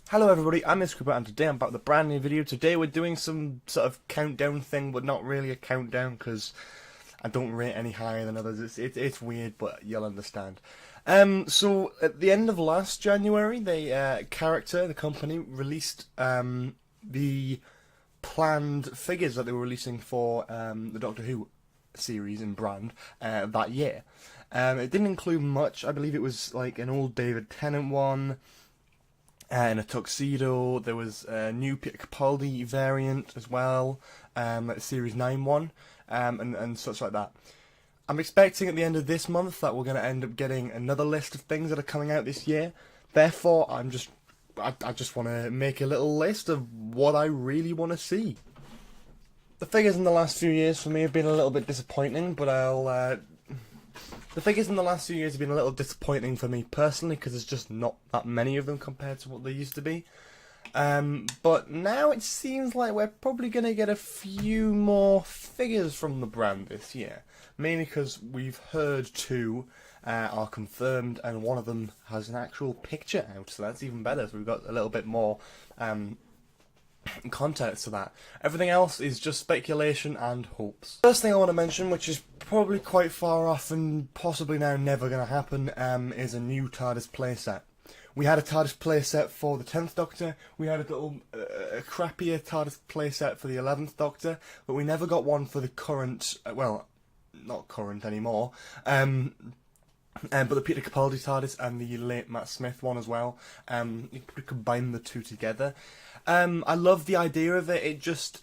Hello everybody, I'm Missy and today I'm back with a brand new video. Today we're doing some sort of countdown thing, but not really a countdown because I don't rate any higher than others. It's weird, but you'll understand. So at the end of last January, the company, released the planned figures that they were releasing for the Doctor Who series and brand that year. It didn't include much. I believe it was like an old David Tennant one, in a tuxedo. There was a new Peter Capaldi variant as well, Series 9 one, and such like that. I'm expecting at the end of this month that we're going to end up getting another list of things that are coming out this year. Therefore, I just want to make a little list of what I really want to see. The figures in the last few years for me have been a little bit disappointing, but the figures in the last few years have been a little disappointing for me personally because there's just not that many of them compared to what they used to be. But now it seems like we're probably going to get a few more figures from the brand this year. Mainly because we've heard two are confirmed and one of them has an actual picture out, so that's even better. So we've got a little bit more context to that. Everything else is just speculation and hopes. First thing I want to mention, which is probably quite far off and possibly now never going to happen, is a new TARDIS playset. We had a TARDIS playset for the 10th Doctor, we had a little crappier TARDIS playset for the 11th Doctor, but we never got one for the current, well, not current anymore, but the Peter Capaldi TARDIS and the late Matt Smith one as well. You could combine the two together. I love the idea of it. It just,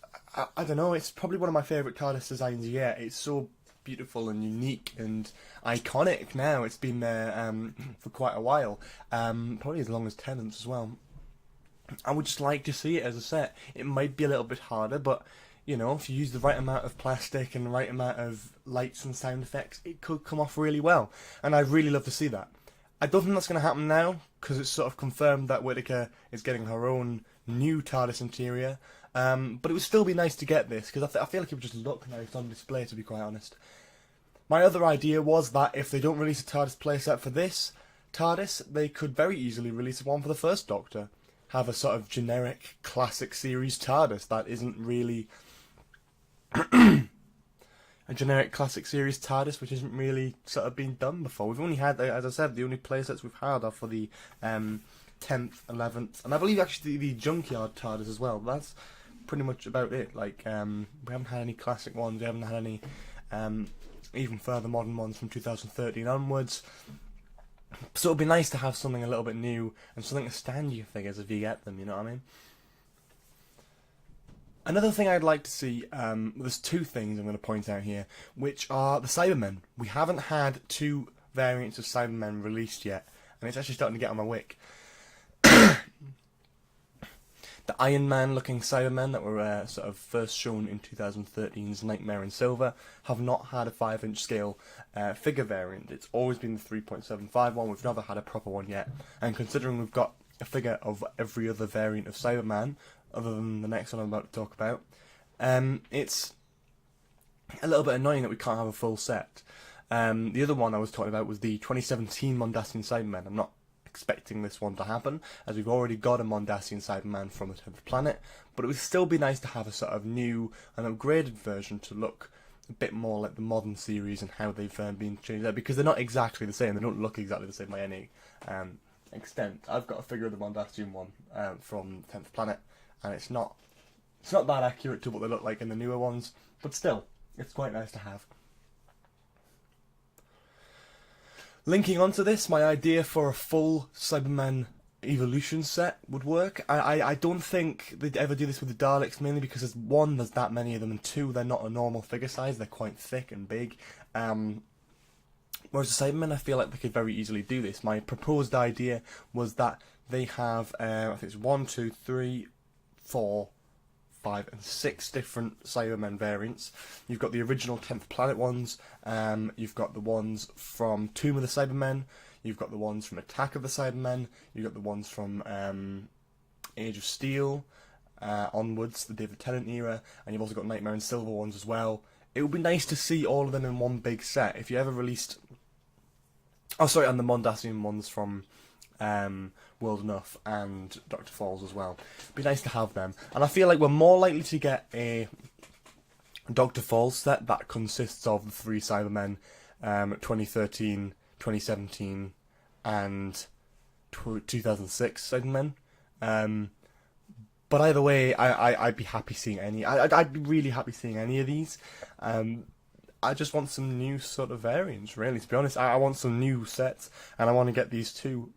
I don't know, it's probably one of my favourite TARDIS designs yet. It's so beautiful and unique and iconic now. It's been there for quite a while, probably as long as Tennant's as well. I would just like to see it as a set. It might be a little bit harder, but you know, if you use the right amount of plastic and the right amount of lights and sound effects, it could come off really well. And I'd really love to see that. I don't think that's going to happen now, because it's sort of confirmed that Whittaker is getting her own new TARDIS interior. But it would still be nice to get this, because I feel like it would just look nice on display, to be quite honest. My other idea was that if they don't release a TARDIS playset for this TARDIS, they could very easily release one for the First Doctor. Have a sort of generic classic series TARDIS that isn't really a generic classic series TARDIS, which isn't really sort of been done before. We've only had, as I said, the only playsets we've had are for the 10th, 11th, and I believe actually the Junkyard TARDIS as well. That's pretty much about it. Like, we haven't had any classic ones, we haven't had any even further modern ones from 2013 onwards. So it'd be nice to have something a little bit new and something to stand your figures if you get them, you know what I mean? Another thing I'd like to see, there's two things I'm going to point out here, which are the Cybermen. We haven't had two variants of Cybermen released yet, and it's actually starting to get on my wick. The Iron Man looking Cybermen that were sort of first shown in 2013's Nightmare in Silver have not had a 5-inch scale figure variant. It's always been the 3.75 one. We've never had a proper one yet, and considering we've got a figure of every other variant of Cyberman, other than the next one I'm about to talk about, it's a little bit annoying that we can't have a full set. The other one I was talking about was the 2017 Mondasian Cybermen. I'm not expecting this one to happen, as we've already got a Mondasian Cyberman from the 10th Planet, but it would still be nice to have a sort of new and upgraded version to look a bit more like the modern series and how they've been changed there, because they're not exactly the same. They don't look exactly the same by any extent. I've got a figure of the Mondasian one from 10th Planet, and it's not that accurate to what they look like in the newer ones, but still, it's quite nice to have. Linking onto this, my idea for a full Cyberman evolution set would work. I don't think they'd ever do this with the Daleks, mainly because one, there's that many of them, and two, they're not a normal figure size, they're quite thick and big. Whereas the Cybermen, I feel like they could very easily do this. My proposed idea was that they have, I think it's 1, 2, 3, 4, 5 and 6 different Cybermen variants. You've got the original 10th Planet ones, you've got the ones from Tomb of the Cybermen, you've got the ones from Attack of the Cybermen, you've got the ones from Age of Steel onwards, the David Tennant era, and you've also got Nightmare in Silver ones as well. it would be nice to see all of them in one big set. If you ever released... Oh, sorry, and the Mondasian ones from World Enough and Dr. Falls as well. It'd be nice to have them. And I feel like we're more likely to get a Dr. Falls set that consists of the 3 Cybermen, 2013, 2017, and 2006 Cybermen. But either way, I'd be happy seeing any. I'd be really happy seeing any of these. I just want some new sort of variants, really, to be honest. I want some new sets, and I want to get these 2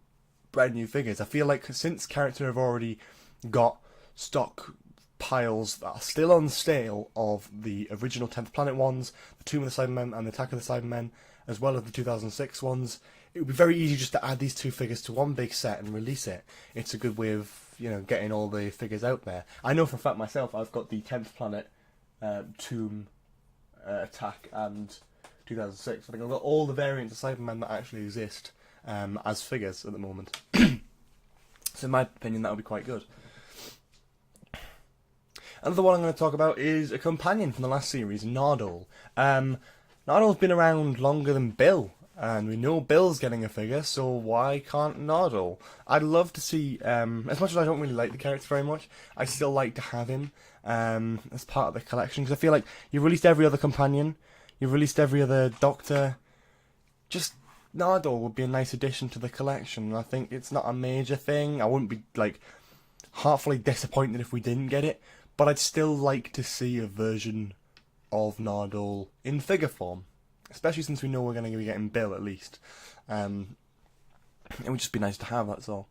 brand new figures. I feel like since character have already got stock piles that are still on sale of the original 10th Planet ones, the Tomb of the Cybermen and the Attack of the Cybermen, as well as the 2006 ones, it would be very easy just to add these 2 figures to one big set and release it. It's a good way of, you know, getting all the figures out there. I know for a fact myself, I've got the 10th Planet, Tomb, Attack, and 2006. I think I've got all the variants of Cybermen that actually exist as figures at the moment. So in my opinion, that would be quite good. Another one I'm going to talk about is a companion from the last series, Nardole. Nardole's been around longer than Bill, and we know Bill's getting a figure, so why can't Nardole? I'd love to see, as much as I don't really like the character very much, I still like to have him as part of the collection, because I feel like you've released every other companion, you've released every other Doctor, just Nardole would be a nice addition to the collection. I think it's not a major thing. I wouldn't be, like, heartfully disappointed if we didn't get it, but I'd still like to see a version of Nardole in figure form, especially since we know we're going to be getting Bill at least. It would just be nice to have, that's all.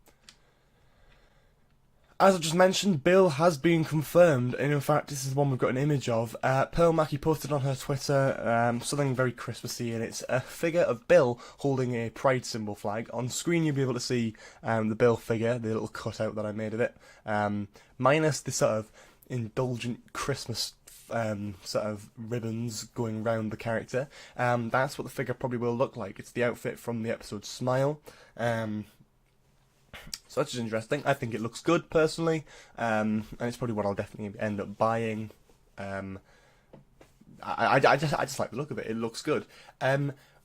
As I just mentioned, Bill has been confirmed, and in fact this is the one we've got an image of. Pearl Mackie posted on her Twitter something very Christmassy, and it's a figure of Bill holding a pride symbol flag. On screen you'll be able to see the Bill figure, the little cutout that I made of it, minus the sort of indulgent Christmas sort of ribbons going round the character. That's what the figure probably will look like. It's the outfit from the episode Smile. So that's just interesting. I think it looks good personally, and it's probably what I'll definitely end up buying. I just like the look of it. It looks good.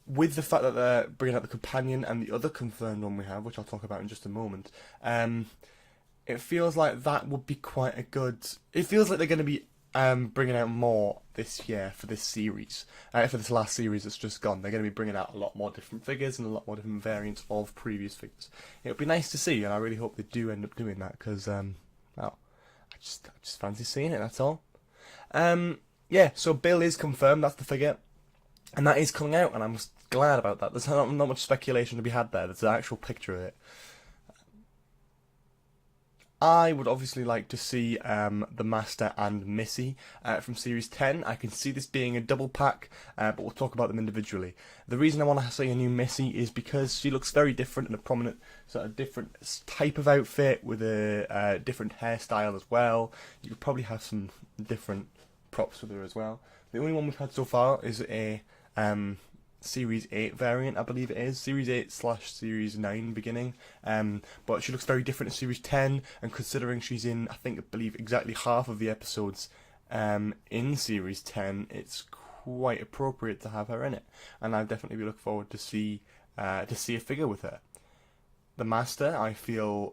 With the fact that they're bringing out the companion and the other confirmed one we have, which I'll talk about in just a moment, it feels like that would be quite a good... It feels like they're going to be bringing out more this year for this series. For this last series that's just gone, they're going to be bringing out a lot more different figures and a lot more different variants of previous figures. It would be nice to see, and I really hope they do end up doing that, because, well, I just fancy seeing it, that's all. Yeah, so Bill is confirmed, that's the figure, and that is coming out, and I'm glad about that. There's not much speculation to be had there, there's an actual picture of it. I would obviously like to see the Master and Missy from Series 10. I can see this being a double pack, but we'll talk about them individually. The reason I want to see a new Missy is because she looks very different in a prominent, sort of different type of outfit with a different hairstyle as well. You could probably have some different props with her as well. The only one we've had so far is a Series 8 variant, I believe it is. Series 8/Series 9 beginning. But she looks very different to Series 10, and considering she's in, I believe exactly half of the episodes in Series 10, it's quite appropriate to have her in it. And I definitely look forward to see a figure with her. The Master, I feel,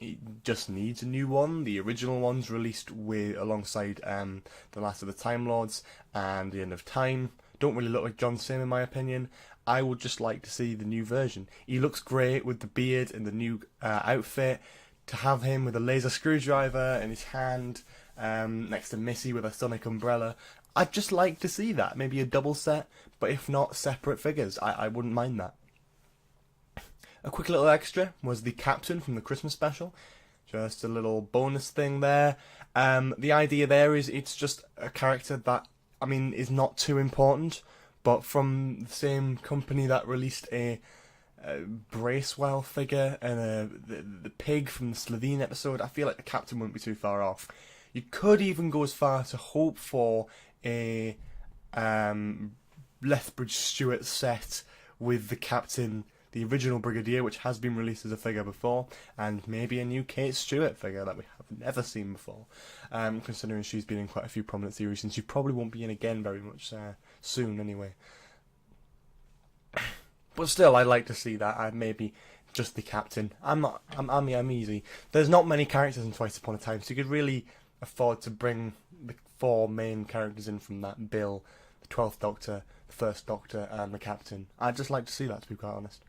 it just needs a new one. The original ones released alongside The Last of the Time Lords and The End of Time don't really look like John Sim in my opinion. I would just like to see the new version. He looks great with the beard and the new outfit. To have him with a laser screwdriver in his hand, next to Missy with a sonic umbrella, I'd just like to see that. Maybe a double set, but if not, separate figures. I wouldn't mind that. A quick little extra was the Captain from the Christmas special. Just a little bonus thing there. The idea there is it's just a character that, I mean, is not too important, but from the same company that released a Bracewell figure and the pig from the Slovene episode, I feel like the Captain wouldn't be too far off. You could even go as far to hope for a Lethbridge Stewart set with the Captain, the original Brigadier, which has been released as a figure before, and maybe a new Kate Stewart figure that we have never seen before, considering she's been in quite a few prominent series, and she probably won't be in again very much soon anyway. But still, I'd like to see that. Maybe just the captain. I'm easy. There's not many characters in Twice Upon a Time, so you could really afford to bring the 4 main characters in from that bill: the 12th Doctor, the 1st Doctor, and the captain. I'd just like to see that, to be quite honest.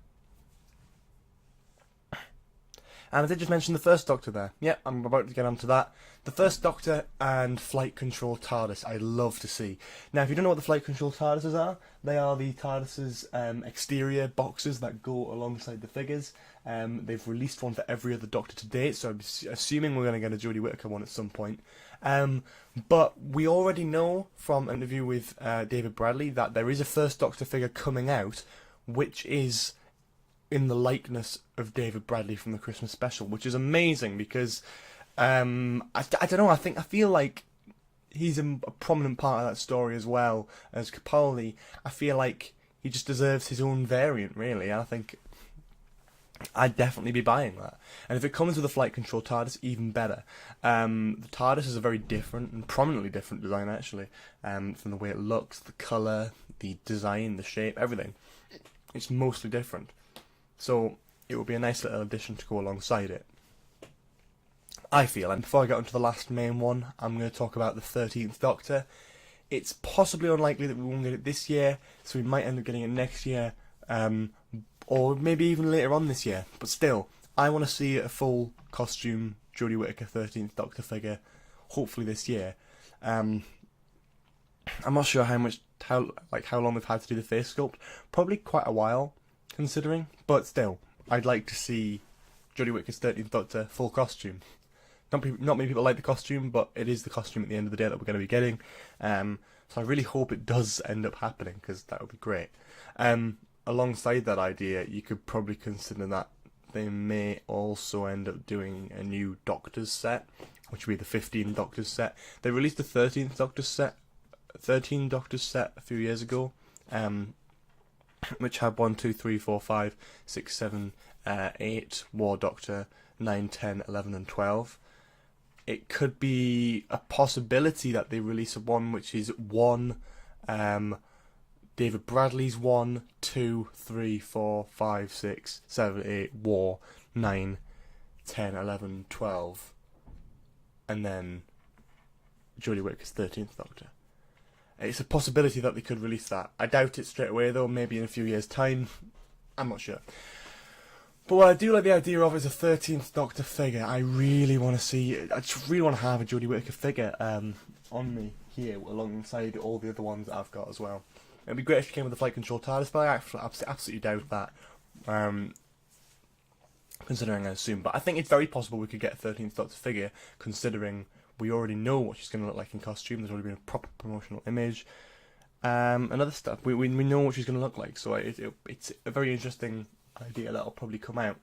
And I did just mention the 1st Doctor there. Yep, I'm about to get onto that. The 1st Doctor and Flight Control TARDIS, I'd love to see. Now, if you don't know what the Flight Control TARDISes are, they are the TARDIS's exterior boxes that go alongside the figures. They've released one for every other Doctor to date, so I'm assuming we're going to get a Jodie Whittaker one at some point. But we already know from an interview with David Bradley that there is a 1st Doctor figure coming out, which is in the likeness of David Bradley from the Christmas special, which is amazing because I don't know. I feel like he's a prominent part of that story as well as Capaldi. I feel like he just deserves his own variant, really. And I think I'd definitely be buying that. And if it comes with a Flight Control TARDIS, even better. The TARDIS is a very different and prominently different design, actually, from the way it looks, the colour, the design, the shape, everything. It's mostly different. So it would be a nice little addition to go alongside it, I feel. And before I get onto the last main one, I'm going to talk about the 13th Doctor. It's possibly unlikely that we won't get it this year, so we might end up getting it next year, or maybe even later on this year. But still, I want to see a full costume Jodie Whittaker 13th Doctor figure, hopefully this year. I'm not sure how long they've had to do the face sculpt. Probably quite a while, considering, but still, I'd like to see Jodie Whittaker's 13th Doctor full costume. Not many people like the costume, but it is the costume at the end of the day that we're going to be getting. So I really hope it does end up happening, because that would be great. Alongside that idea, you could probably consider that they may also end up doing a new Doctors set, which would be the 15 Doctors set. They released the 13th Doctors set, 13 Doctors set a few years ago, which had 1, 2, 3, 4, 5, 6, 7, 8 War Doctor, 9, 10, 11 and 12. It could be a possibility that they release one which is 1 David Bradley's 1, 2, 3, 4, 5, 6, 7, 8 War, 9, 10, 11, 12, and then Jodie Whittaker's 13th Doctor. It's a possibility that they could release that. I doubt it straight away though, maybe in a few years' time. I'm not sure. But what I do like the idea of is a 13th Doctor figure. I really want to see, I just really want to have a Jodie Whittaker figure on me here, alongside all the other ones that I've got as well. It'd be great if she came with the Flight Control TARDIS, but I absolutely doubt that, considering I assume. But I think it's very possible we could get a 13th Doctor figure, considering we already know what she's going to look like in costume. There's already been a proper promotional image, and other stuff. We know what she's going to look like, so it's a very interesting idea that'll probably come out.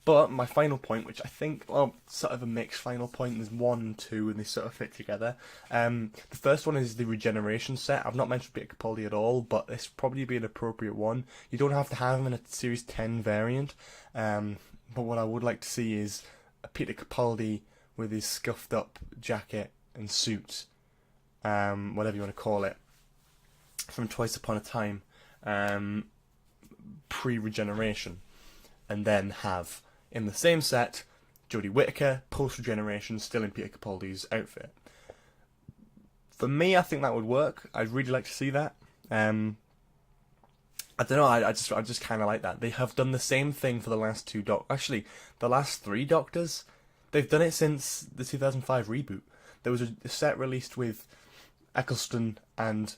But my final point, which I think, well, sort of a mixed final point, there's 1 and 2 and they sort of fit together. The first one is the Regeneration Set. I've not mentioned Peter Capaldi at all, but this would probably be an appropriate one. You don't have to have him in a Series 10 variant, but what I would like to see is a Peter Capaldi with his scuffed up jacket and suit, whatever you want to call it, from Twice Upon a Time, pre-Regeneration, and then have in the same set Jodie Whittaker post-Regeneration still in Peter Capaldi's outfit. For me, I think that would work. I'd really like to see that. I don't know, I just kind of like that. They have done the same thing for the last 2 actually, the last 3 Doctors. They've done it since the 2005 reboot. There was a set released with Eccleston and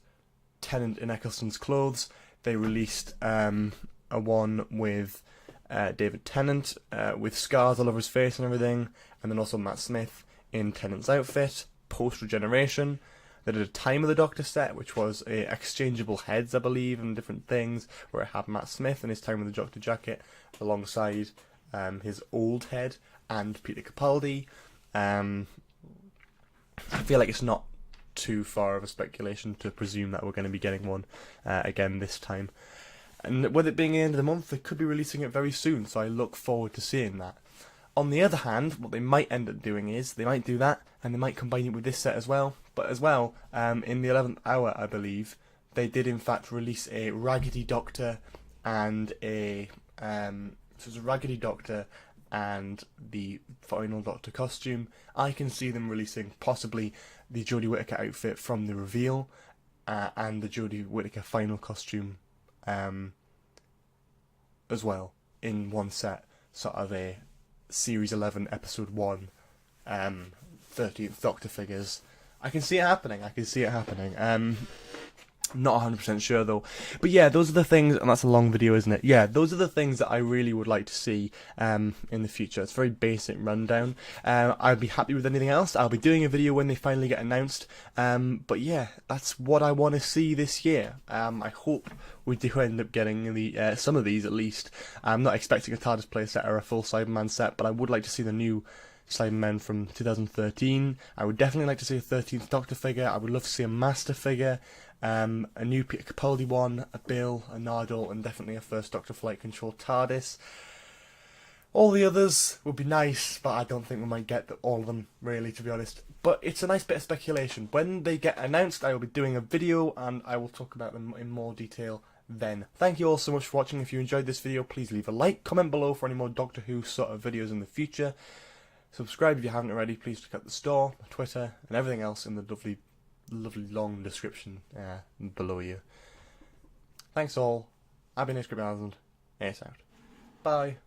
Tennant in Eccleston's clothes. They released a one with David Tennant with scars all over his face and everything, and then also Matt Smith in Tennant's outfit, post-Regeneration. They did a Time of the Doctor set, which was exchangeable heads, I believe, and different things, where it had Matt Smith in his Time of the Doctor jacket alongside his old head and Peter Capaldi. I feel like it's not too far of a speculation to presume that we're going to be getting one again this time. And with it being the end of the month, they could be releasing it very soon, so I look forward to seeing that. On the other hand, what they might end up doing is, they might do that, and they might combine it with this set as well. But as well, in the 11th hour, I believe, they did in fact release a Raggedy Doctor and a... so it's a Raggedy Doctor and the final Doctor costume. I can see them releasing possibly the Jodie Whittaker outfit from the reveal, and the Jodie Whittaker final costume as well, in one set, sort of a Series 11, Episode 1, 13th Doctor figures. I can see it happening, Not 100% sure though. But yeah, those are the things, and that's a long video, isn't it? Yeah, those are the things that I really would like to see in the future. It's a very basic rundown. I'd be happy with anything else. I'll be doing a video when they finally get announced. But yeah, that's what I want to see this year. I hope we do end up getting the some of these at least. I'm not expecting a TARDIS playset or a full Cyberman set, but I would like to see the new CYBERMAN from 2013. I would definitely like to see a 13th Doctor figure. I would love to see a Master figure, a new Peter Capaldi one, a Bill, a Nardole, and definitely a First Doctor Flight Control TARDIS. All the others would be nice, but I don't think we might get all of them, really, to be honest. But it's a nice bit of speculation. When they get announced, I will be doing a video, and I will talk about them in more detail then. Thank you all so much for watching. If you enjoyed this video, please leave a like, comment below for any more Doctor Who sort of videos in the future. Subscribe if you haven't already. Please check out the store, Twitter, and everything else in the lovely long description below you. Thanks all. I've been Ace out. Bye.